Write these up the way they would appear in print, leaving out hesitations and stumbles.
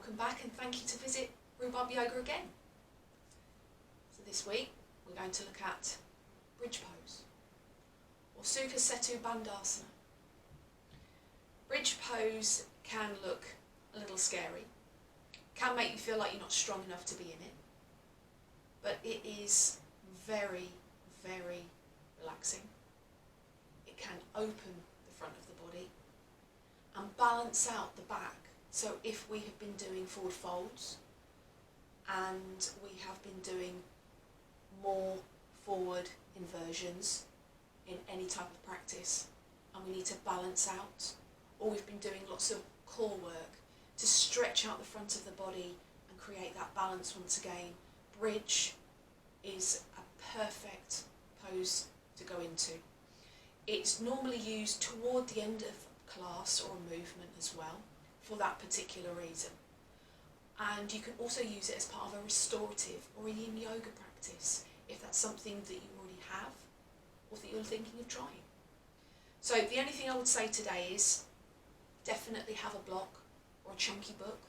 welcome back and thank you to visit Rhubarb Yoga again. So this week we're going to look at bridge pose or Sukha Setu Bandhasana. Bridge pose can look a little scary, can make you feel like you're not strong enough to be in it, but it is very, very relaxing. It can open the front of the body and balance out the back. So if we have been doing forward folds and we have been doing more forward inversions in any type of practice and we need to balance out, or we've been doing lots of core work to stretch out the front of the body and create that balance once again, bridge is a perfect pose to go into. It's normally used toward the end of class or a movement as well for that particular reason. And you can also use it as part of a restorative or a yin yoga practice if that's something that you already have or that you're thinking of trying. So the only thing I would say today is definitely have a block or a chunky book,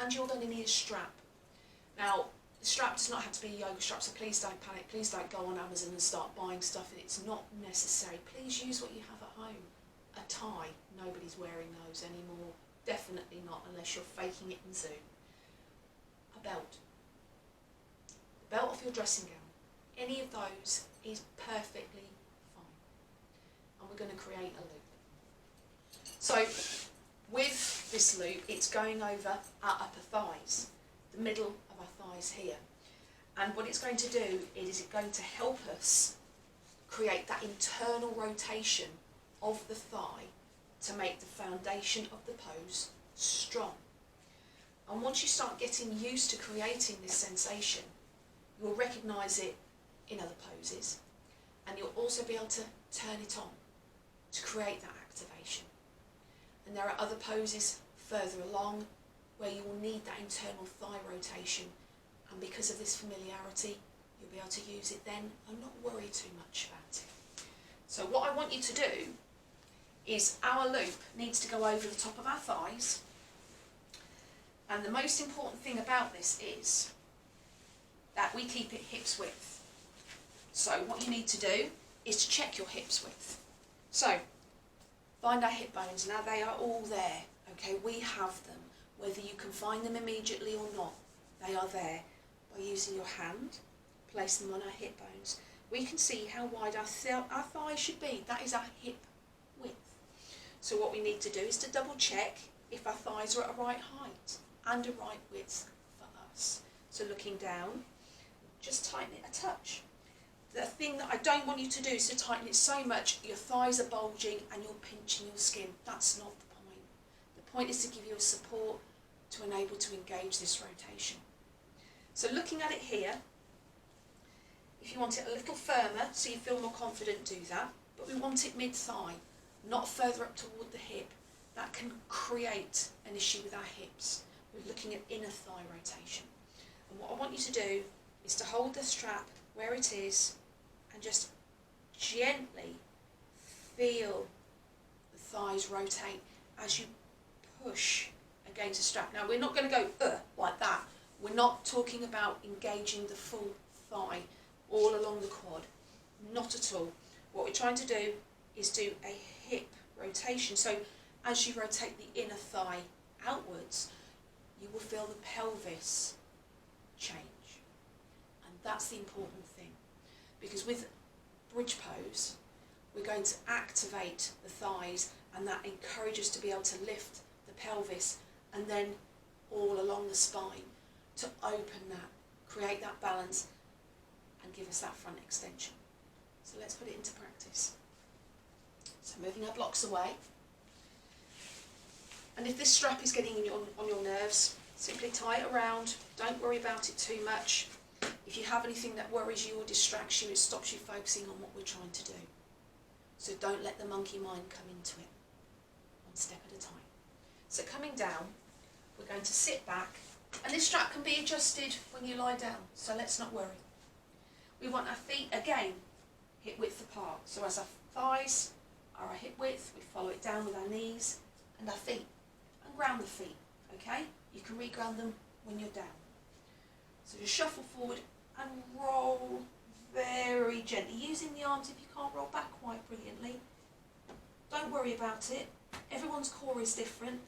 and you're going to need a strap. Now, the strap does not have to be a yoga strap, so please don't panic, please don't go on Amazon and start buying stuff. It's not necessary. Please use what you have at home. A tie, nobody's wearing those anymore, definitely not unless you're faking it in Zoom. A belt, the belt of your dressing gown, any of those is perfectly fine. And we're going to create a loop. So with this loop, it's going over our upper thighs, the middle of our thighs here. And what it's going to do is it's going to help us create that internal rotation of the thigh to make the foundation of the pose strong. And once you start getting used to creating this sensation, you'll recognise it in other poses, and you'll also be able to turn it on to create that activation. And there are other poses further along where you will need that internal thigh rotation, and because of this familiarity, you'll be able to use it then and not worry too much about it. So what I want you to do is our loop needs to go over the top of our thighs, and the most important thing about this is that we keep it hips width. So what you need to do is to check your hips width. So find our hip bones. Now they are all there, okay, we have them. Whether you can find them immediately or not, they are there. By using your hand, place them on our hip bones. We can see how wide our thighs should be. That is our hip width. So what we need to do is to double check if our thighs are at a right height and a right width for us. So looking down, just tighten it a touch. The thing that I don't want you to do is to tighten it so much your thighs are bulging and you're pinching your skin. That's not the point. The point is to give you a support to enable to engage this rotation. So looking at it here, if you want it a little firmer so you feel more confident, do that. But we want it mid-thigh, not further up toward the hip. That can create an issue with our hips. We're looking at inner thigh rotation. And what I want you to do is to hold the strap where it is and just gently feel the thighs rotate as you push against the strap. Now we're not going to go like that. We're not talking about engaging the full thigh all along the quad. Not at all. What we're trying to do is do a hip rotation. So as you rotate the inner thigh outwards, you will feel the pelvis change. And that's the important thing. Because with bridge pose, we're going to activate the thighs, and that encourages us to be able to lift the pelvis and then all along the spine to open that, create that balance and give us that front extension. So let's put it into practice. So moving our blocks away. And if this strap is getting on your nerves, simply tie it around. Don't worry about it too much. If you have anything that worries you or distracts you, it stops you focusing on what we're trying to do. So don't let the monkey mind come into it. One step at a time. So coming down, we're going to sit back, and this strap can be adjusted when you lie down, so let's not worry. We want our feet, again, hip width apart. So as our thighs are our hip width, we follow it down with our knees and our feet, and ground the feet. Okay? You can reground them when you're down. So just shuffle forward and roll very gently, using the arms if you can't roll back quite brilliantly. Don't worry about it. Everyone's core is different,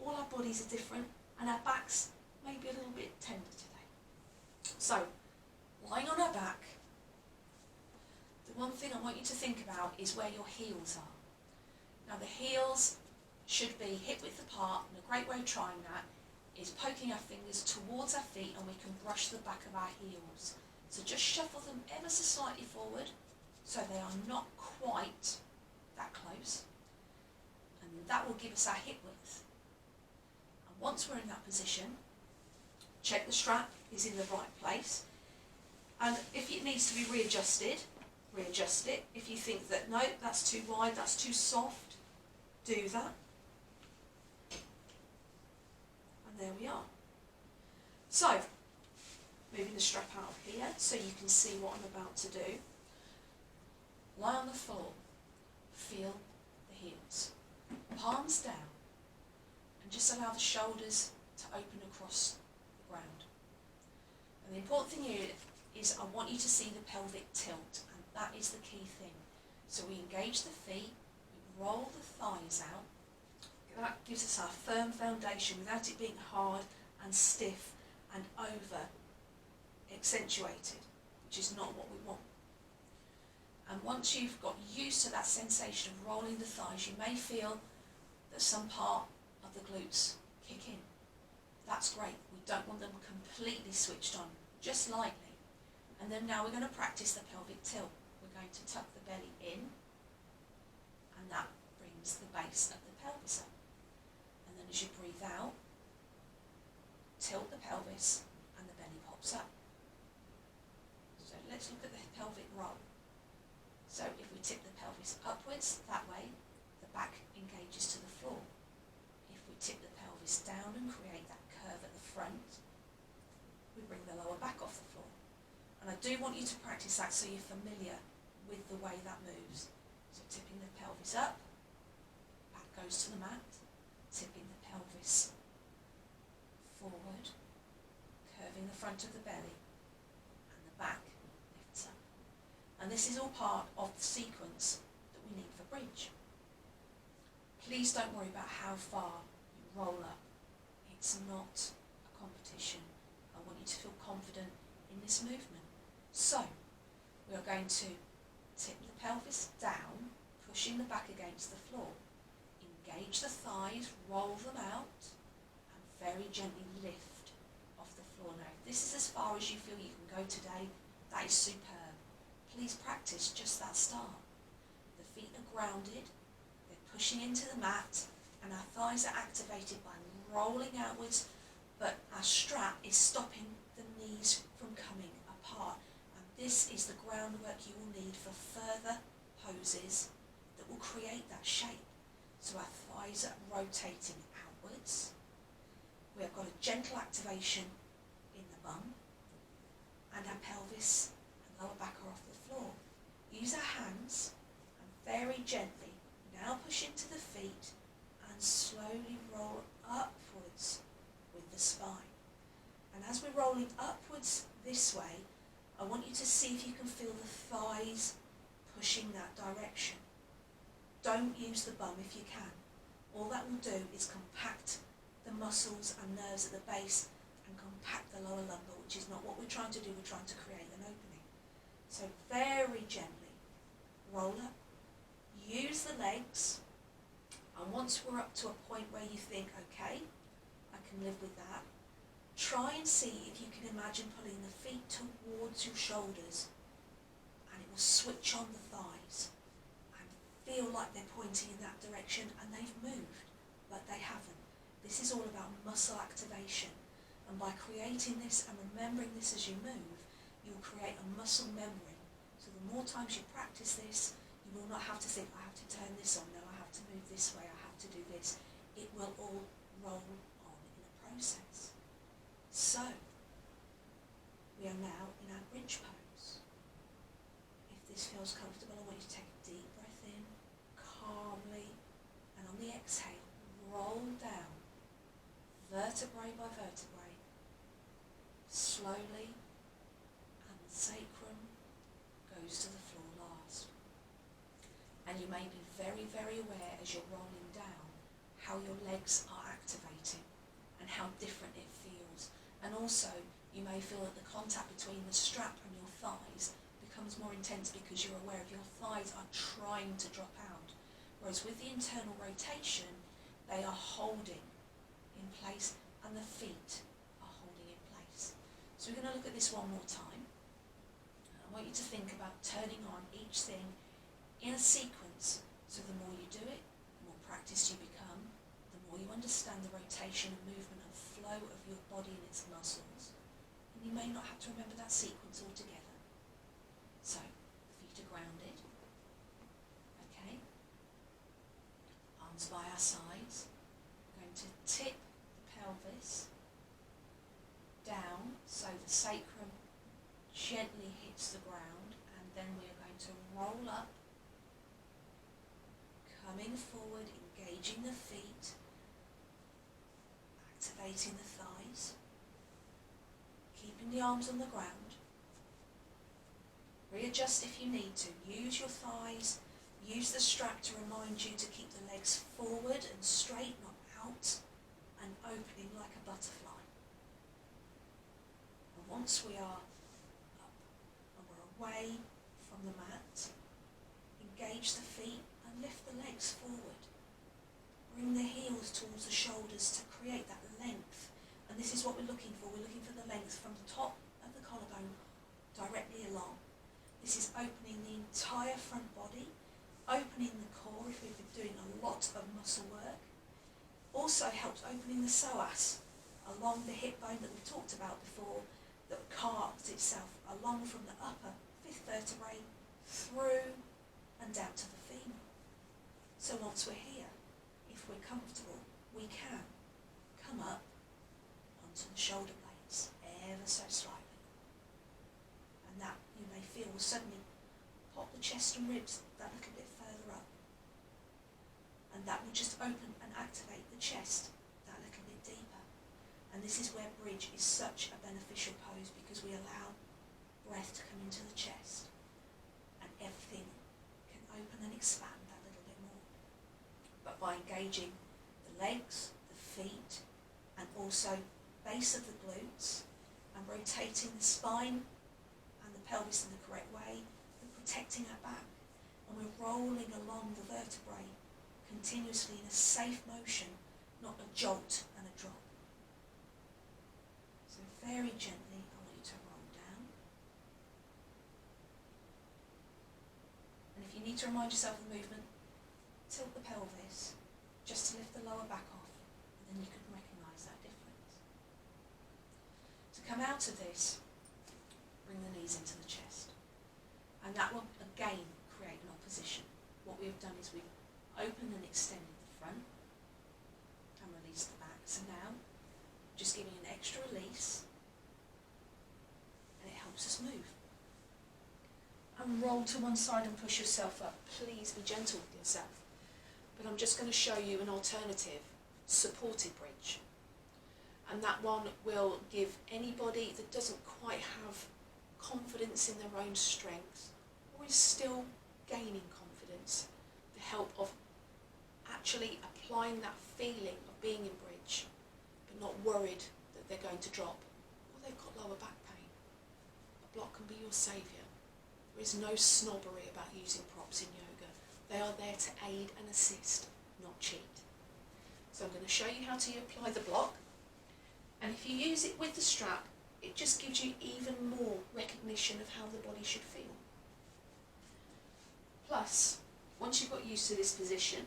all our bodies are different, and our backs may be a little bit tender today. So, lying on our back, the one thing I want you to think about is where your heels are. Now the heels should be hip width apart, and a great way of trying that is poking our fingers towards our feet, and we can brush the back of our heels. So just shuffle them ever so slightly forward so they are not quite that close, and that will give us our hip width. And once we're in that position, check the strap is in the right place, and if it needs to be readjusted, readjust it. If you think that no, that's too wide, that's too soft, do that. And there we are. So, moving the strap out of here so you can see what I'm about to do. Lie on the floor, feel the heels, palms down, and just allow the shoulders to open across the ground. And the important thing here is I want you to see the pelvic tilt, and that is the key thing. So we engage the feet, we roll the thighs out. That gives us our firm foundation without it being hard and stiff and over accentuated, which is not what we want. And once you've got used to that sensation of rolling the thighs, you may feel that some part of the glutes kick in. That's great. We don't want them completely switched on, just lightly. And then now we're going to practice the pelvic tilt. We're going to tuck the belly in, and that brings the base of the pelvis up. And then as you breathe out, tilt the pelvis and the belly pops up. So let's look at the pelvic roll. So if we tip the pelvis upwards, that way the back engages to the floor. If we tip the pelvis down and create that curve at the front, we bring the lower back off the floor. And I do want you to practice that so you're familiar with the way that moves. So tipping the pelvis up, back goes to the mat, tipping the pelvis forward, curving the front of the belly, and the back lifts up. And this is all part of the sequence that we need for bridge. Please don't worry about how far you roll up. It's not a competition. I want you to feel confident in this movement. So, we are going to tip the pelvis down, pushing the back against the floor. Engage the thighs, roll them out, and very gently lift off the floor. Now, if this is as far as you feel you can go today, that is superb. Please practice just that start. The feet are grounded, they're pushing into the mat, and our thighs are activated by rolling outwards, but our strap is stopping the knees from coming apart. And this is the groundwork you will need for further poses that will create that shape. So our thighs are rotating outwards. We have got a gentle activation in the bum, and our pelvis and lower back are off the floor. Use our hands and very gently now push into the feet and slowly roll upwards with the spine. And as we're rolling upwards this way, I want you to see if you can feel the thighs pushing that direction. Don't use the bum if you can. All that will do is compact the muscles and nerves at the base and compact the lower lumbar, which is not what we're trying to do. We're trying to create an opening. So very gently roll up, use the legs, and once we're up to a point where you think, okay, I can live with that, try and see if you can imagine pulling the feet towards your shoulders, and it will switch on the thighs and feel like they're pointing in that direction, and they've moved, but they haven't. This is all about muscle activation, and by creating this and remembering this as you move, you'll create a muscle memory. So the more times you practice this, you will not have to think, I have to turn this on, no, I have to move this way, I have to do this. It will all roll on in a process. So, we are now in our bridge pose. If this feels comfortable, I want you to take a deep breath in, calmly, and on the exhale, roll down vertically vertebrae by vertebrae, slowly, and the sacrum goes to the floor last. And you may be very, very aware as you're rolling down how your legs are activating and how different it feels. And also, you may feel that the contact between the strap and your thighs becomes more intense because you're aware of your thighs are trying to drop out. Whereas with the internal rotation, they are holding in place and the feet are holding in place. So we're going to look at this one more time. I want you to think about turning on each thing in a sequence. So the more you do it, the more practiced you become, the more you understand the rotation and movement and flow of your body and its muscles. And you may not have to remember that sequence altogether. So, feet are grounded. Okay. Arms by our sides. We're going to tip the pelvis down so the sacrum gently hits the ground, and then we are going to roll up, coming forward, engaging the feet, activating the thighs, keeping the arms on the ground. Readjust if you need to. Use your thighs, use the strap to remind you to keep the legs forward and straight, not out, and opening like a butterfly. And once we are up and we're away from the mat, engage the feet and lift the legs forward. Bring the heels towards the shoulders to create that length. And this is what we're looking for. We're looking for the length from the top of the collarbone directly along. This is opening the entire front body, opening the core if we've been doing a lot of muscle work. Also helps opening the psoas along the hip bone that we talked about before, that carves itself along from the upper fifth vertebrae through and down to the femur. So once we're here, if we're comfortable, we can come up onto the shoulder blades ever so slightly. And that, you may feel, will suddenly pop the chest and ribs that little bit further up. And that will just open and activate the chest that little bit deeper. And this is where bridge is such a beneficial pose, because we allow breath to come into the chest and everything can open and expand that little bit more. But by engaging the legs, the feet, and also base of the glutes, and rotating the spine and the pelvis in the correct way, we're protecting our back, and we're rolling along the vertebrae continuously in a safe motion, not a jolt and a drop. So very gently, I want you to roll down. And if you need to remind yourself of the movement, tilt the pelvis just to lift the lower back off, and then you can recognise that difference. To come out of this, bring the knees into the chest. And that will again create an opposition. What we've done is we've opened and extended the front and released the back. So now, just giving an extra release, and it helps us move. And roll to one side and push yourself up. Please be gentle with yourself. But I'm just going to show you an alternative, supported bridge. And that one will give anybody that doesn't quite have confidence in their own strength, or is still gaining confidence, the help of actually applying that feeling of being in bridge, but not worried that they're going to drop, or they've got lower back pain. A block can be your saviour. There is no snobbery about using props in yoga. They are there to aid and assist, not cheat. So I'm going to show you how to apply the block, and if you use it with the strap, it just gives you even more recognition of how the body should feel. Plus, once you've got used to this position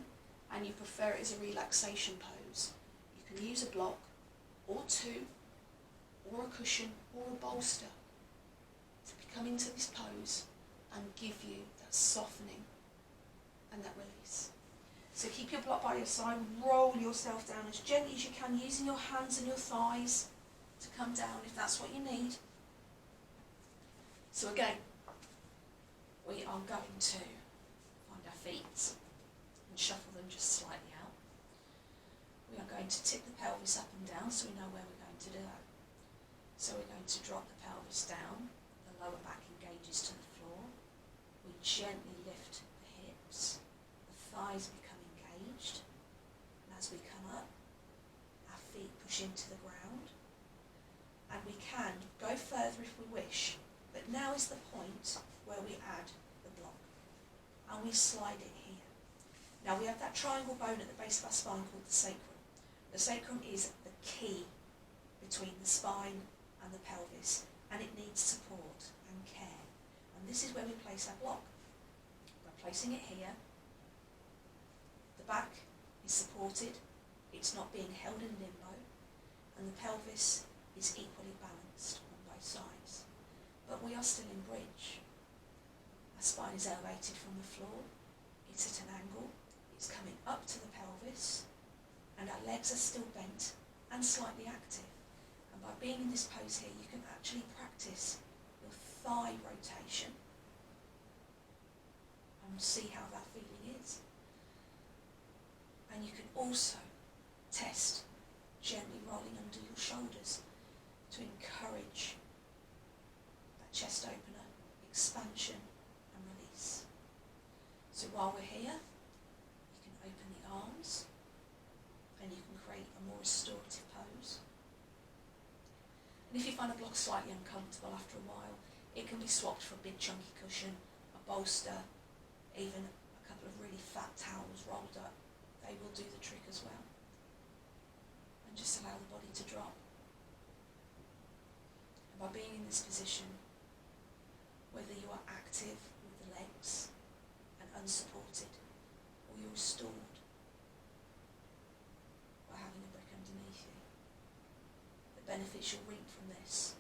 and you prefer it as a relaxation pose, you can use a block or two, or a cushion or a bolster to come into this pose and give you that softening and that release. So keep your block by your side, roll yourself down as gently as you can, using your hands and your thighs to come down if that's what you need. So again, we are going to find our feet and shuffle them just slightly out. We are going to tip the pelvis up and down so we know where we're going to do that. So we're going to drop the pelvis down, the lower back engages to the floor. We gently lift the hips, the thighs become engaged, and as we come up, our feet push into the ground, and we can go further if we wish, but now is the point where we add the block, and we slide it here. Now we have that triangle bone at the base of our spine called the sacrum. The sacrum is the key between the spine and the pelvis, and it needs support and care. And this is where we place our block. By placing it here, the back is supported, it's not being held in limbo, and the pelvis is equally balanced on both sides. But we are still in bridge. Our spine is elevated from the floor, it's at an angle, it's coming up to the pelvis, and our legs are still bent and slightly active. And by being in this pose here, you can actually practice your thigh rotation and see how that feeling is. And you can also test gently rolling under your shoulders to encourage that chest opener, expansion and release. So while we're here, you can open the arms and you can create a more restorative pose. And if you find a block slightly uncomfortable after a while, it can be swapped for a big chunky cushion, a bolster, even a couple of really fat towels rolled up. They will do the trick as well. And just allow the body to drop. And by being in this position, whether you are active with the legs and unsupported, or you're restored by having a brick underneath you, the benefits you'll reap from this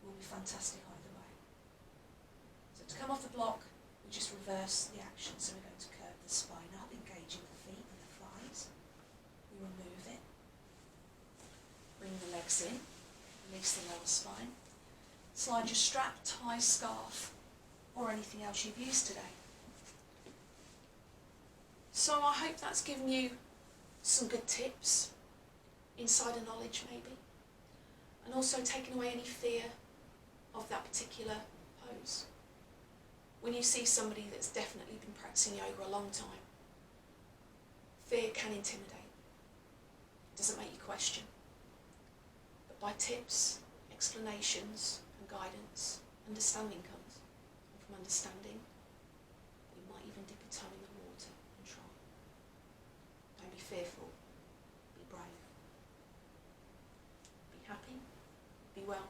will be fantastic either way. So to come off the block, we just reverse the action. So we're going to curve the spine up, engaging the feet and the thighs. We remove it, bring the legs in, release the lower spine. Slide your strap, tie, scarf, or anything else you've used today. So I hope that's given you some good tips, insider knowledge maybe, and also taken away any fear of that particular pose. When you see somebody that's definitely been practicing yoga a long time, fear can intimidate. It doesn't make you question. But by tips, explanations and guidance, understanding comes. And from understanding, we might even dip a toe in the water and try. Don't be fearful, be brave. Be happy, be well.